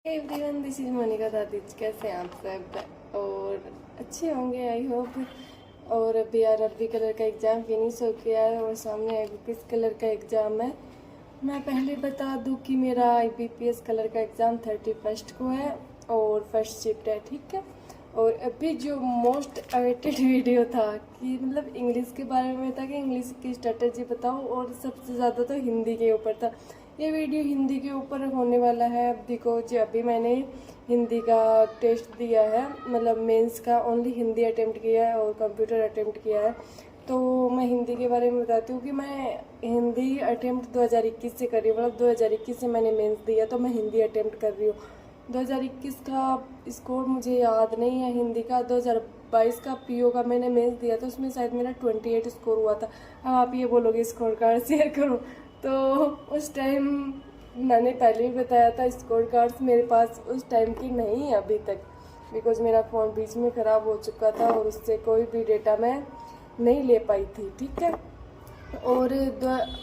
Everyone, this is Monika दादी। कैसे हैं आप सब? और अच्छे होंगे आई होप। और अभी अरबी कलर का एग्ज़ाम फिनिश हो गया है और सामने IBPS कलर का एग्ज़ाम है। मैं पहले बता दूं कि मेरा IBPS कलर का एग्ज़ाम 31 को है और फर्स्ट शिफ्ट है, ठीक है। और अभी जो मोस्ट अवेटेड वीडियो था कि मतलब इंग्लिश के बारे में था कि इंग्लिश की स्ट्रेटजी बताओ, और सबसे ज़्यादा तो हिंदी के ऊपर था। ये वीडियो हिंदी के ऊपर होने वाला है बिकॉज अभी मैंने हिंदी का टेस्ट दिया है, मतलब मेंस का ओनली हिंदी अटेम्प्ट किया है और कंप्यूटर अटेम्प्ट किया है। तो मैं हिंदी के बारे में बताती हूँ कि मैं हिंदी अटेम्प्ट 2021 से कर रही हूँ, मतलब 2021 से मैंने मेंस दिया तो मैं हिंदी अटेम्प्ट कर रही हूँ। 2021 का स्कोर मुझे याद नहीं है हिंदी का। 2022 का PO का मैंने मेंस दिया था, उसमें शायद मेरा 28 स्कोर हुआ था। अब आप ये बोलोगे स्कोर कार्ड शेयर करो, तो उस टाइम मैंने पहले ही बताया था स्कोर कार्ड्स मेरे पास उस टाइम की नहीं है अभी तक, बिकॉज मेरा फ़ोन बीच में ख़राब हो चुका था और उससे कोई भी डेटा मैं नहीं ले पाई थी, ठीक है। और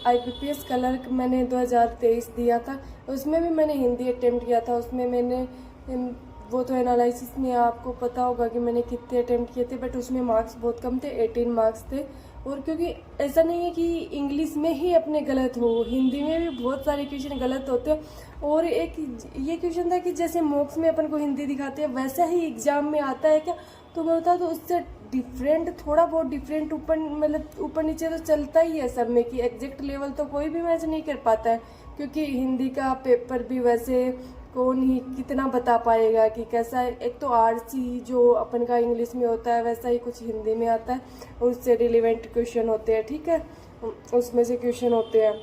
IBPS कलर मैंने 2023 दिया था, उसमें भी मैंने हिंदी अटेम्प्ट किया था। उसमें मैंने वो तो एनालिसिस में आपको पता होगा कि मैंने कितने अटेम्प्ट किए थे, बट उसमें मार्क्स बहुत कम थे, 18 मार्क्स थे। और क्योंकि ऐसा नहीं है कि इंग्लिश में ही अपने गलत हो, हिंदी में भी बहुत सारे क्वेश्चन गलत होते हैं। और एक ये क्वेश्चन था कि जैसे मॉक्स में अपन को हिंदी दिखाते हैं वैसा ही एग्जाम में आता है क्या, तो मैं बता तो उससे डिफरेंट, थोड़ा बहुत डिफरेंट, ऊपर मतलब ऊपर नीचे तो चलता ही है सब में कि एग्जैक्ट लेवल तो कोई भी मैच नहीं कर पाता है, क्योंकि हिंदी का पेपर भी वैसे कौन ही कितना बता पाएगा कि कैसा है। एक तो आरसी जो अपन का इंग्लिश में होता है वैसा ही कुछ हिंदी में आता है, और उससे रिलेवेंट क्वेश्चन होते हैं, ठीक है, उसमें से क्वेश्चन होते हैं,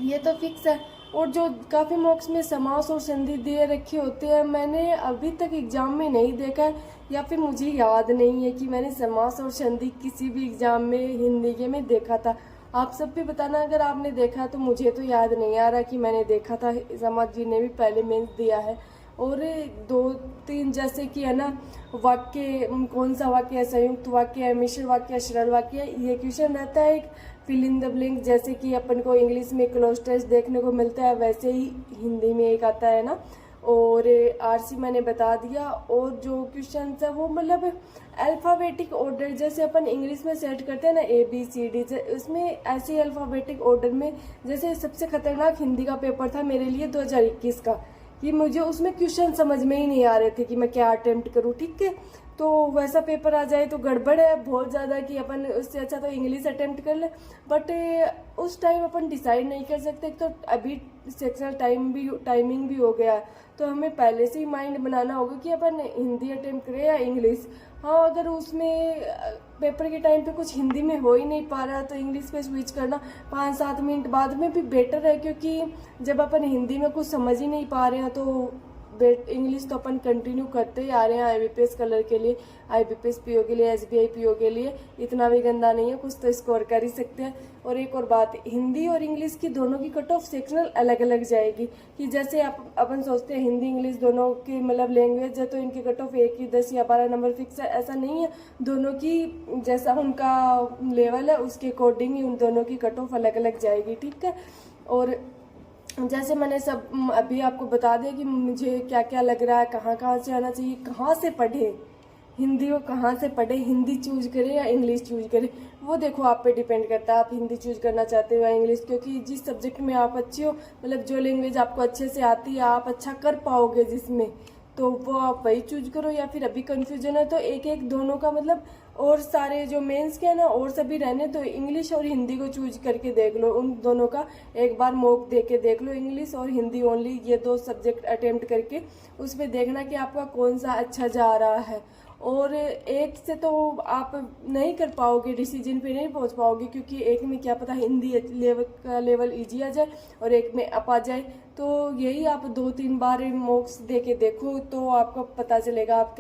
ये तो फिक्स है। और जो काफ़ी मॉक्स में समास और संधि दिए रखे होते हैं, मैंने अभी तक एग्जाम में नहीं देखा है, या फिर मुझे याद नहीं है कि मैंने समास और संधि किसी भी एग्जाम में हिंदी के में देखा था। आप सब भी बताना अगर आपने देखा, तो मुझे तो याद नहीं आ रहा कि मैंने देखा था। समाज जी ने भी पहले मेंस दिया है। और दो तीन जैसे कि है ना, वाक्य, कौन सा वाक्य है, संयुक्त वाक्य है, मिश्र वाक्य है, सरल वाक्य है, ये क्वेश्चन रहता है। एक फिल इन द ब्लैंक, जैसे कि अपन को इंग्लिश में क्लोज टेस्ट देखने को मिलता है वैसे ही हिंदी में एक आता है ना। और आरसी मैंने बता दिया। और जो क्वेश्चन है वो मतलब अल्फ़ाबेटिक ऑर्डर, जैसे अपन इंग्लिश में सेट करते हैं ना ABCD, उसमें ऐसे अल्फ़ाबेटिक ऑर्डर में। जैसे सबसे खतरनाक हिंदी का पेपर था मेरे लिए 2021 का, कि मुझे उसमें क्वेश्चन समझ में ही नहीं आ रहे थे कि मैं क्या अटेम्प्ट करूं, ठीक है। तो वैसा पेपर आ जाए तो गड़बड़ है बहुत ज़्यादा, कि अपन उससे अच्छा तो इंग्लिश अटेम्प्ट कर ले। बट उस टाइम अपन डिसाइड नहीं कर सकते, तो अभी सेक्शनल टाइमिंग भी हो गया है, तो हमें पहले से ही माइंड बनाना होगा कि अपन हिंदी अटेम्प्ट करें या इंग्लिश। हाँ, अगर उसमें पेपर के टाइम पे कुछ हिंदी में हो ही नहीं पा रहा तो इंग्लिश पे स्विच करना 5-7 मिनट बाद में भी बेटर है, क्योंकि जब अपन हिंदी में कुछ समझ ही नहीं पा रहे हैं तो इंग्लिश तो अपन कंटिन्यू करते ही आ रहे हैं। IBPS कलर के लिए, IBPS PO के लिए, SBI PO के लिए इतना भी गंदा नहीं है, कुछ तो स्कोर कर ही सकते हैं। और एक और बात, हिंदी और इंग्लिश की दोनों की कट ऑफ सेक्शनल अलग अलग जाएगी। कि जैसे अपन सोचते हैं हिंदी इंग्लिश दोनों की मतलब लैंग्वेज है तो इनकी कट ऑफ एक ही 10 या 12 नंबर फिक्स है, ऐसा नहीं है। दोनों की जैसा उनका लेवल है उसके अकॉर्डिंग ही उन दोनों की कट ऑफ अलग अलग जाएगी, ठीक है। और जैसे मैंने सब अभी आपको बता दिया कि मुझे क्या क्या लग रहा है, कहाँ कहाँ से आना चाहिए, कहाँ से पढ़े हिंदी को, कहाँ से पढ़े, हिंदी चूज करें या इंग्लिश चूज करें, वो देखो आप पे डिपेंड करता है आप हिंदी चूज करना चाहते हो या इंग्लिश। क्योंकि जिस सब्जेक्ट में आप अच्छे हो, मतलब जो लैंग्वेज आपको अच्छे से आती है, आप अच्छा कर पाओगे जिसमें, तो वो आप वही चूज करो। या फिर अभी कंफ्यूजन है तो एक एक दोनों का मतलब, और सारे जो मेंस के है ना और सभी रहने, तो इंग्लिश और हिंदी को चूज करके देख लो, उन दोनों का एक बार मॉक दे के देख लो, इंग्लिश और हिंदी ओनली, ये 2 सब्जेक्ट अटेम्प्ट करके उसमें देखना कि आपका कौन सा अच्छा जा रहा है। और एक से तो आप नहीं कर पाओगे, डिसीजन पे नहीं पहुंच पाओगे, क्योंकि एक में क्या पता हिंदी लेवल इजी आ जाए और एक में अप आ जाए। तो यही आप 2-3 बार मॉक्स दे के देखो तो आपको पता चलेगा आप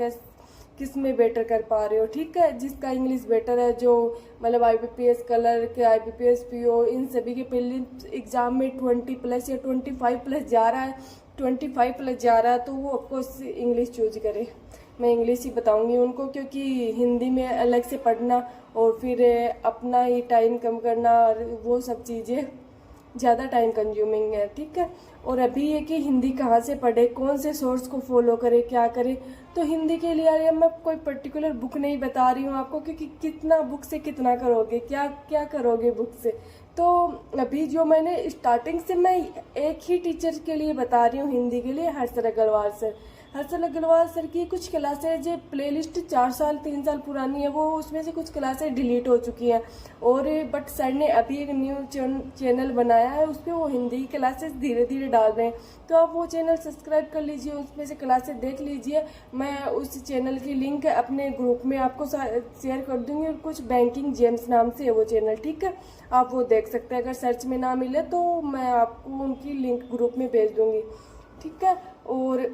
किस में बेटर कर पा रहे हो, ठीक है। जिसका इंग्लिश बेटर है, जो मतलब IBPS कलर के, IBPS PO, इन सभी के पहले एग्जाम में 20+ या 25+ जा रहा है, 25+ जा रहा है, तो वो ऑफकोर्स इंग्लिश चूज करे। मैं इंग्लिश ही बताऊंगी उनको, क्योंकि हिंदी में अलग से पढ़ना और फिर अपना ही टाइम कम करना, वो सब चीज़ें ज़्यादा टाइम कंज्यूमिंग है, ठीक है। और अभी ये कि हिंदी कहाँ से पढ़े, कौन से सोर्स को फॉलो करे, क्या करे। तो हिंदी के लिए यार मैं कोई पर्टिकुलर बुक नहीं बता रही हूँ आपको, क्योंकि कितना बुक से कितना करोगे, क्या क्या करोगे बुक से। तो अभी जो मैंने स्टार्टिंग से मैं एक ही टीचर के लिए बता रही हूँ हिंदी के लिए, हर्षल अग्रवाल सर। हर्षल अग्रवाल सर की कुछ क्लासें जो प्लेलिस्ट 4 साल 3 साल पुरानी है, वो उसमें से कुछ क्लासें डिलीट हो चुकी हैं, और बट सर ने अभी एक न्यू चैनल बनाया है, उस पर वो हिंदी की क्लासेस धीरे धीरे डाल रहे हैं। तो आप वो चैनल सब्सक्राइब कर लीजिए, उसमें से क्लासेस देख लीजिए। मैं उस चैनल की लिंक अपने ग्रुप में आपको शेयर कर दूंगी, और कुछ बैंकिंग जेम्स नाम से है वो चैनल, ठीक है, आप वो देख सकते हैं। अगर सर्च में ना मिले तो मैं आपको उनकी लिंक ग्रुप में भेज दूंगी, ठीक है। और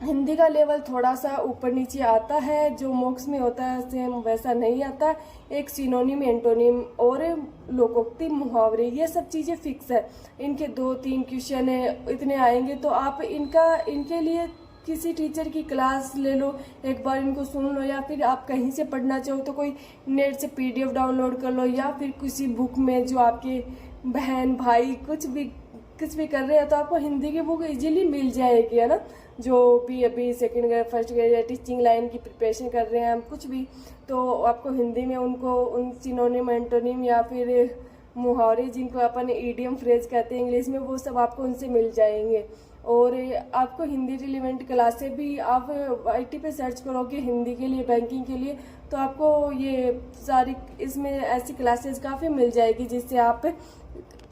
हिंदी का लेवल थोड़ा सा ऊपर नीचे आता है, जो मॉक्स में होता है सेम वैसा नहीं आता। एक सिनोनिम, एंटोनिम और लोकोक्ति, मुहावरे, ये सब चीज़ें फिक्स है। इनके 2-3 क्वेश्चन है, इतने आएंगे। तो आप इनके लिए किसी टीचर की क्लास ले लो, एक बार इनको सुन लो, या फिर आप कहीं से पढ़ना चाहो तो कोई नेट से PDF डाउनलोड कर लो, या फिर किसी बुक में जो आपके बहन भाई कुछ भी कर रहे हैं, तो आपको हिंदी की बुक इजीली मिल जाएगी, है ना। जो भी अभी सेकंड ग्रेड, फर्स्ट ग्रेड या टीचिंग लाइन की प्रिपरेशन कर रहे हैं हम कुछ भी, तो आपको हिंदी में उन सिनोनिम, एंटोनिम या फिर मुहावरे, जिनको अपन ईडियम फ्रेज कहते हैं इंग्लिश में, वो सब आपको उनसे मिल जाएंगे। और आपको हिंदी रिलेवेंट क्लासें भी आप IT पे सर्च करोगे हिंदी के लिए, बैंकिंग के लिए, तो आपको ये सारी इसमें ऐसी क्लासेस काफ़ी मिल जाएगी, जिससे आप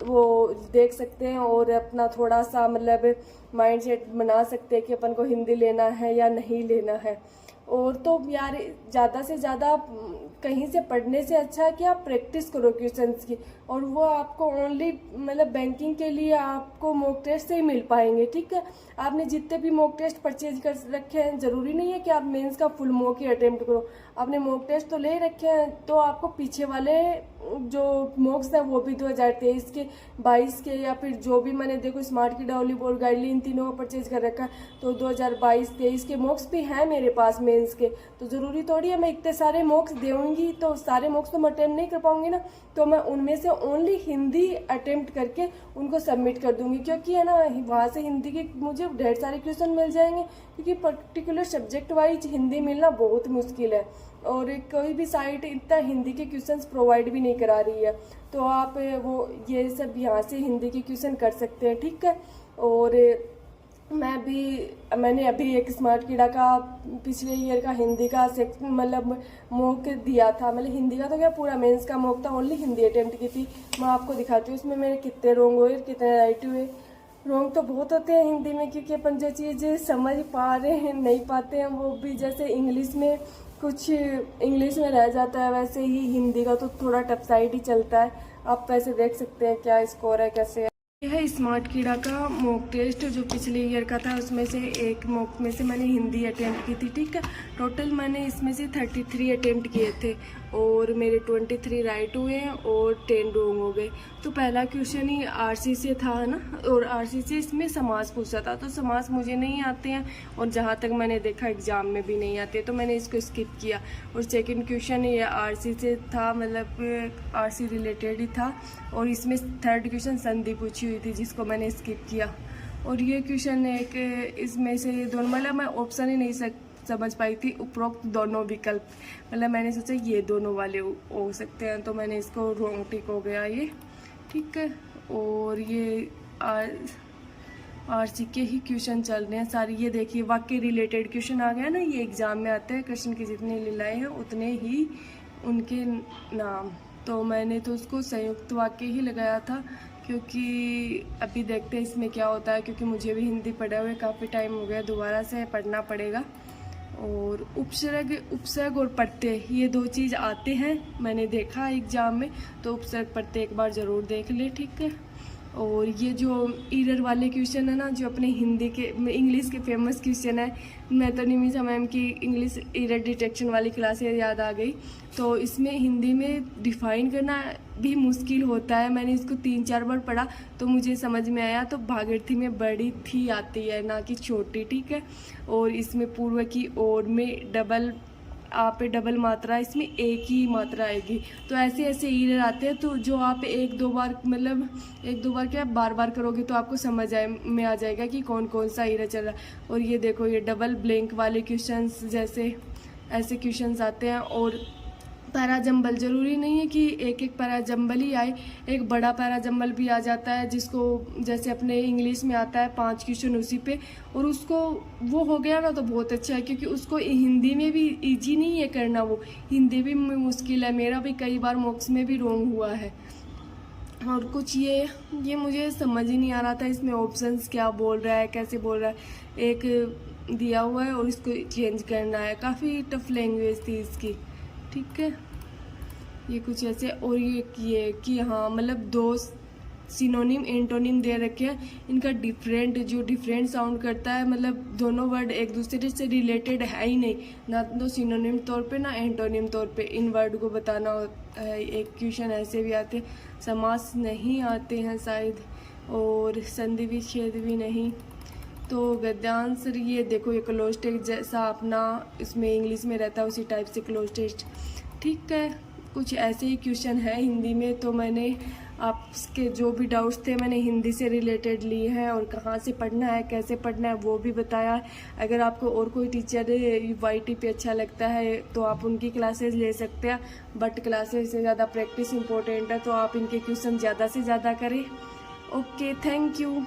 वो देख सकते हैं और अपना थोड़ा सा मतलब माइंड सेट बना सकते हैं कि अपन को हिंदी लेना है या नहीं लेना है। और तो यार ज़्यादा से ज़्यादा कहीं से पढ़ने से अच्छा है कि आप प्रैक्टिस करो क्वेश्चंस की, और वो आपको ओनली मतलब बैंकिंग के लिए आपको मॉक टेस्ट से ही मिल पाएंगे, ठीक है। आपने जितने भी मॉक टेस्ट परचेज कर रखे हैं, ज़रूरी नहीं है कि आप मेंस का फुल मॉक ही अटेम्प्ट करो। आपने मॉक टेस्ट तो ले रखे हैं, तो आपको पीछे वाले जो मॉक्स हैं वो भी 2023 के, 22 के, या फिर जो भी मैंने देखो स्मार्ट की, डाउली बोर्ड गाइडलाइन, इन तीनों को परचेज कर रखा है, तो 2022-23 के मॉक्स भी हैं मेरे पास मेंस के। तो ज़रूरी थोड़ी है मैं इतने सारे मॉक्स दूंगी, तो सारे मॉक्स तो मैं अटेम्प्ट नहीं कर पाऊंगी ना, तो मैं उनमें से ओनली हिंदी अटेम्प्ट करके उनको सबमिट कर दूंगी, क्योंकि है ना वहाँ से हिंदी के मुझे ढेर सारे क्वेश्चन मिल जाएंगे, क्योंकि पर्टिकुलर सब्जेक्ट वाइज हिंदी मिलना बहुत मुश्किल है, और कोई भी साइट इतना हिंदी के क्वेश्चंस प्रोवाइड भी नहीं करा रही है। तो आप वो ये सब यहाँ से हिंदी के क्वेश्चन कर सकते हैं, ठीक है। और मैंने अभी एक स्मार्ट कीड़ा का पिछले ईयर का हिंदी का मतलब मॉक दिया था, मतलब हिंदी का तो क्या पूरा मेंस का मॉक था, ओनली हिंदी अटेम्प्ट की थी। मैं आपको दिखाती हूँ इसमें मेरे कितने रॉन्ग हुए, कितने राइट हुए। रॉन्ग तो बहुत होते हैं हिंदी में, क्योंकि अपन जो चीज़ समझ पा रहे हैं नहीं पाते हैं, वो भी जैसे इंग्लिश में कुछ इंग्लिश में रह जाता है, वैसे ही हिंदी का तो थोड़ा टफ साइड ही चलता है। आप वैसे देख सकते हैं क्या स्कोर है, कैसे है। यह है स्मार्ट कीड़ा का मॉक टेस्ट जो पिछले ईयर का था, उसमें से एक मॉक में से मैंने हिंदी अटेम्प्ट की थी, ठीक है। टोटल मैंने इसमें से 33 अटेम्प्ट किए थे, और मेरे 23 राइट हुए हैं और 10 रॉन्ग हो गए। तो पहला क्वेश्चन ही RC से था ना, और RC से इसमें समास पूछा था, तो समास मुझे नहीं आते हैं, और जहाँ तक मैंने देखा एग्जाम में भी नहीं आते, तो मैंने इसको स्किप किया। और सेकंड क्वेश्चन ये RC से था, मतलब RC रिलेटेड ही था, और इसमें थर्ड क्वेश्चन संधि पूछी हुई थी, जिसको मैंने स्किप किया। और ये क्वेश्चन एक इसमें से दोनों, मतलब मैं ऑप्शन ही नहीं समझ पाई थी, उपरोक्त दोनों विकल्प, मतलब मैंने सोचा ये दोनों वाले हो सकते हैं, तो मैंने इसको रॉन्ग टिक हो गया ये, ठीक है। और ये RC के ही क्वेश्चन चल रहे हैं सारे, ये देखिए वाक्य रिलेटेड क्वेश्चन आ गया ना, ये एग्जाम में आते हैं, क्वेश्चन के जितने लीलाएँ हैं उतने ही उनके नाम। तो मैंने तो उसको संयुक्त वाक्य ही लगाया था, क्योंकि अभी देखते हैं इसमें क्या होता है, क्योंकि मुझे भी हिंदी पढ़े हुए काफ़ी टाइम हो गया, दोबारा से पढ़ना पड़ेगा। और उपसर्ग और प्रत्यय ये दो चीज़ आते हैं, मैंने देखा एग्जाम में, तो उपसर्ग प्रत्यय एक बार ज़रूर देख ले, ठीक है। और ये जो एरर वाले क्वेश्चन है ना, जो अपने हिंदी के इंग्लिश के फेमस क्वेश्चन है, मैं तो निमिषा मैम की इंग्लिश एरर डिटेक्शन वाली क्लासें याद आ गई। तो इसमें हिंदी में डिफाइन करना भी मुश्किल होता है, मैंने इसको 3-4 बार पढ़ा तो मुझे समझ में आया। तो भागीरथी में बड़ी थी आती है, ना कि छोटी, ठीक है। और इसमें पूर्व की ओर में डबल आ पे डबल मात्रा, इसमें एक ही मात्रा आएगी। तो ऐसे ऐसे ईरर आते हैं, तो जो आप एक दो बार मतलब एक दो बार क्या बार बार करोगे तो आपको समझ में आ जाएगा कि कौन कौन सा ईरर चल रहा है। और ये देखो, ये डबल ब्लैंक वाले क्वेश्चंस जैसे ऐसे क्वेश्चंस आते हैं। और पैरा जंबल, ज़रूरी नहीं है कि एक एक पैरा जंबल ही आए, एक बड़ा पैरा जंबल भी आ जाता है, जिसको जैसे अपने इंग्लिश में आता है 5 क्वेश्चन उसी पे, और उसको वो हो गया ना तो बहुत अच्छा है, क्योंकि उसको हिंदी में भी इजी नहीं है करना, वो हिंदी भी मुश्किल है। मेरा भी कई बार मॉक्स में भी रॉन्ग हुआ है। और कुछ ये मुझे समझ ही नहीं आ रहा था इसमें ऑप्शंस क्या बोल रहा है, कैसे बोल रहा है। एक दिया हुआ है और इसको चेंज करना है, काफ़ी टफ लैंग्वेज थी इसकी। ठीक है, ये कुछ ऐसे। और ये कि हाँ मतलब 2 सिनोनिम एंटोनिम दे रखे हैं, इनका जो डिफरेंट साउंड करता है, मतलब दोनों वर्ड एक दूसरे से रिलेटेड है ही नहीं, ना तो सिनोनिम तौर पे ना एंटोनिम तौर पे इन वर्ड को बताना होता है। एक क्वेश्चन ऐसे भी आते, समास नहीं आते हैं शायद, और संधि विच्छेद भी नहीं। तो गद्यांश, ये देखो, ये क्लोज टेक्स्ट जैसा अपना इसमें इंग्लिश में रहता है उसी टाइप से क्लोज टेक्स्ट। ठीक है, कुछ ऐसे ही क्वेश्चन है हिंदी में। तो मैंने आपके जो भी डाउट्स थे मैंने हिंदी से रिलेटेड लिए हैं, और कहाँ से पढ़ना है कैसे पढ़ना है वो भी बताया। अगर आपको और कोई टीचर YT पे अच्छा लगता है तो आप उनकी क्लासेस ले सकते हैं, बट क्लासेस से ज़्यादा प्रैक्टिस इंपॉर्टेंट है, तो आप इनके क्वेश्चन ज़्यादा से ज़्यादा करें। Okay, thank you.